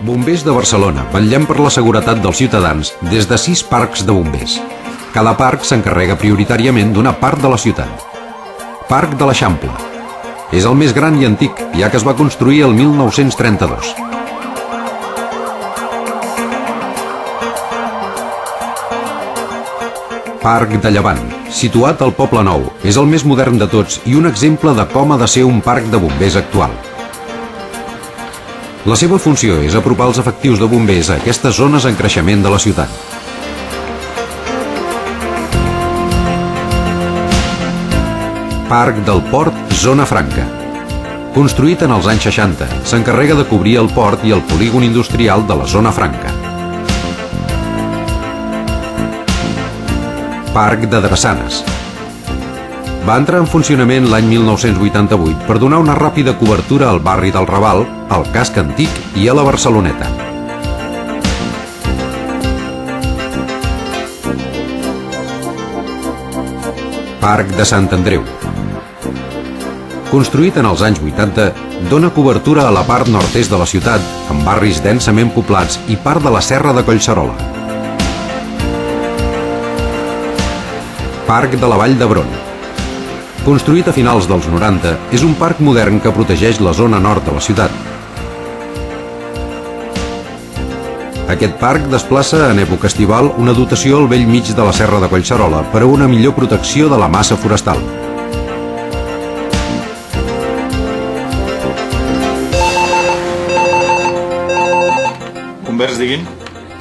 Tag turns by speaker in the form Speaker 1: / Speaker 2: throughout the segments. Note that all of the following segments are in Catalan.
Speaker 1: Bombers de Barcelona vetllem per la seguretat dels ciutadans des de 6 parcs de bombers. Cada parc s'encarrega prioritàriament d'una part de la ciutat. Parc de l'Eixample. És el més gran i antic, ja que es va construir el 1932. Parc de Llevant, situat al Poble Nou, és el més modern de tots i un exemple de com ha de ser un parc de bombers actual. La seva funció és apropar els efectius de bombers a aquestes zones en creixement de la ciutat. Parc del Port, Zona Franca. Construït en els anys 60, s'encarrega de cobrir el port i el polígon industrial de la Zona Franca. Parc de Drassanes. Va entrar en funcionament l'any 1988 per donar una ràpida cobertura al barri del Raval, al casc antic i a la Barceloneta. Parc de Sant Andreu. Construït en els anys 80, dona cobertura a la part nord-est de la ciutat, amb barris densament poblats i part de la Serra de Collserola. Parc de la Vall d'Hebron. Construït a finals dels 90, és un parc modern que protegeix la zona nord de la ciutat. Aquest parc desplaça en època estival una dotació al bell mig de la Serra de Collserola per a una millor protecció de la massa forestal.
Speaker 2: Bombers, diguin.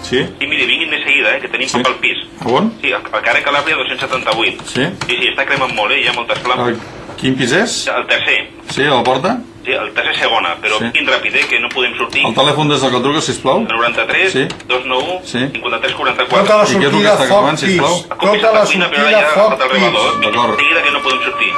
Speaker 2: Sí?
Speaker 3: Sí, miri, vinguin de seguida, que tenim poc al pis.
Speaker 2: A on?
Speaker 3: Sí, al carrer Calàbria 278.
Speaker 2: Sí?
Speaker 3: Sí, està cremant molt, hi ha moltes flames.
Speaker 2: Quin pis és?
Speaker 3: El tercer.
Speaker 2: Sí, a la porta?
Speaker 3: Sí, el tercer segona, però
Speaker 2: Sí.
Speaker 3: vinguin ràpid, que no podem sortir.
Speaker 2: El telèfon des del que truca, sisplau?
Speaker 3: 93
Speaker 2: Sí.
Speaker 3: 291
Speaker 2: Sí.
Speaker 3: 53
Speaker 4: Tota
Speaker 3: 44.
Speaker 4: la
Speaker 2: I què és el que
Speaker 4: sortida
Speaker 2: està
Speaker 4: foc
Speaker 2: acabant,
Speaker 4: pis.
Speaker 2: sisplau?
Speaker 4: Tota la sortida foc
Speaker 3: el rebador.
Speaker 4: pis.
Speaker 2: D'acord.
Speaker 3: Seguida que no podem sortir.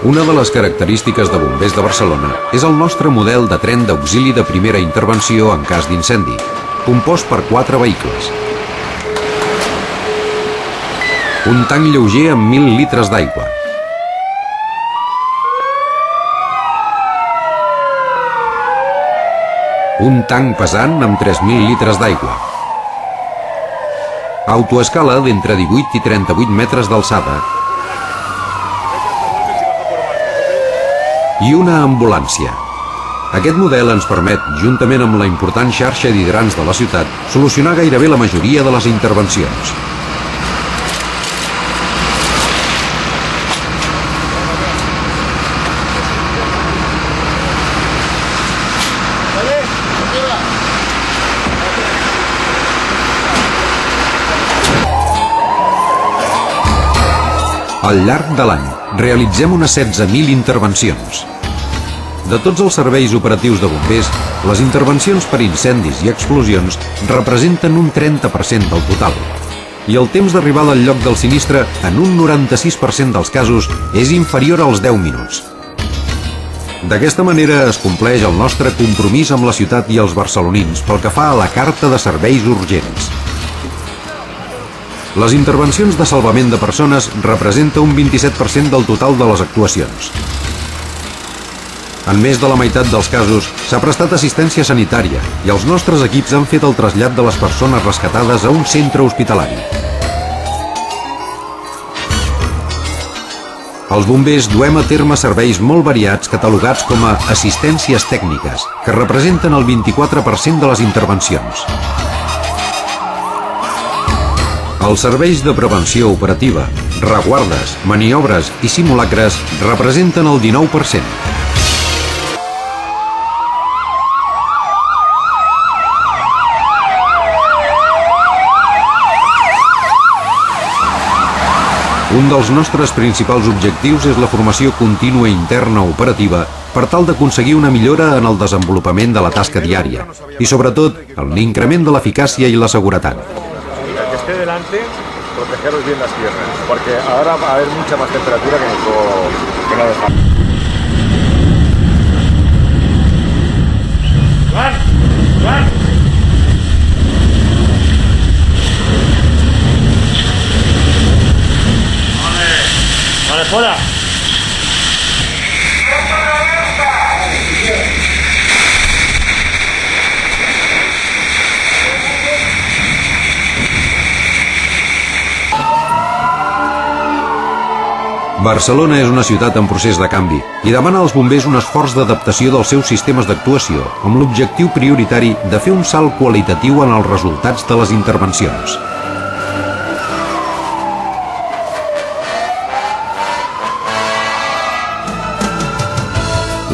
Speaker 1: Una de les característiques de Bombers de Barcelona és el nostre model de tren d'auxili de primera intervenció en cas d'incendi, compost per 4 vehicles. Un tanc lleuger amb 1.000 litres d'aigua. Un tanc pesant amb 3.000 litres d'aigua. Autoescala d'entre 18 i 38 metres d'alçada. I una ambulància. Aquest model ens permet, juntament amb la important xarxa d'hidrants de la ciutat, solucionar gairebé la majoria de les intervencions. Al llarg de l'any, realitzem unes 16.000 intervencions. De tots els serveis operatius de bombers, les intervencions per incendis i explosions representen un 30% del total. I el temps d'arribada al lloc del sinistre, en un 96% dels casos, és inferior als 10 minuts. D'aquesta manera es compleix el nostre compromís amb la ciutat i els barcelonins pel que fa a la Carta de Serveis Urgents. Les intervencions de salvament de persones representa un 27% del total de les actuacions. En més de la meitat dels casos s'ha prestat assistència sanitària i els nostres equips han fet el trasllat de les persones rescatades a un centre hospitalari. Els bombers duem a terme serveis molt variats catalogats com a assistències tècniques, que representen el 24% de les intervencions. Els serveis de prevenció operativa, reguardes, maniobres i simulacres representen el 19%. Un dels nostres principals objectius és la formació contínua interna operativa per tal d'aconseguir una millora en el desenvolupament de la tasca diària i, sobretot, en l'increment de l'eficàcia i la seguretat.
Speaker 5: Que esté delante, protegeros bien las piernas, porque ahora va a haber mucha más temperatura que no dejar. ¡Juan! ¡Juan! ¡Vale, fuera!
Speaker 1: Barcelona és una ciutat en procés de canvi i demana als bombers un esforç d'adaptació dels seus sistemes d'actuació amb l'objectiu prioritari de fer un salt qualitatiu en els resultats de les intervencions.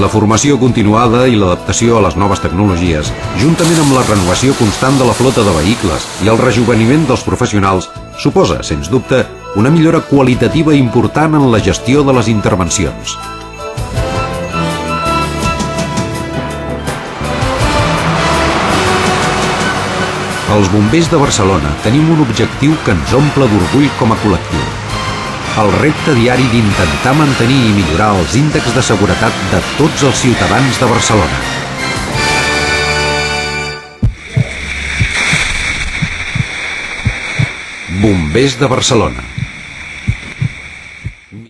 Speaker 1: La formació continuada i l'adaptació a les noves tecnologies, juntament amb la renovació constant de la flota de vehicles i el rejuveniment dels professionals, suposa, sens dubte, una millora qualitativa important en la gestió de les intervencions. Els bombers de Barcelona tenim un objectiu que ens omple d'orgull com a col·lectiu. El repte diari d'intentar mantenir i millorar els índexs de seguretat de tots els ciutadans de Barcelona. Bombers de Barcelona.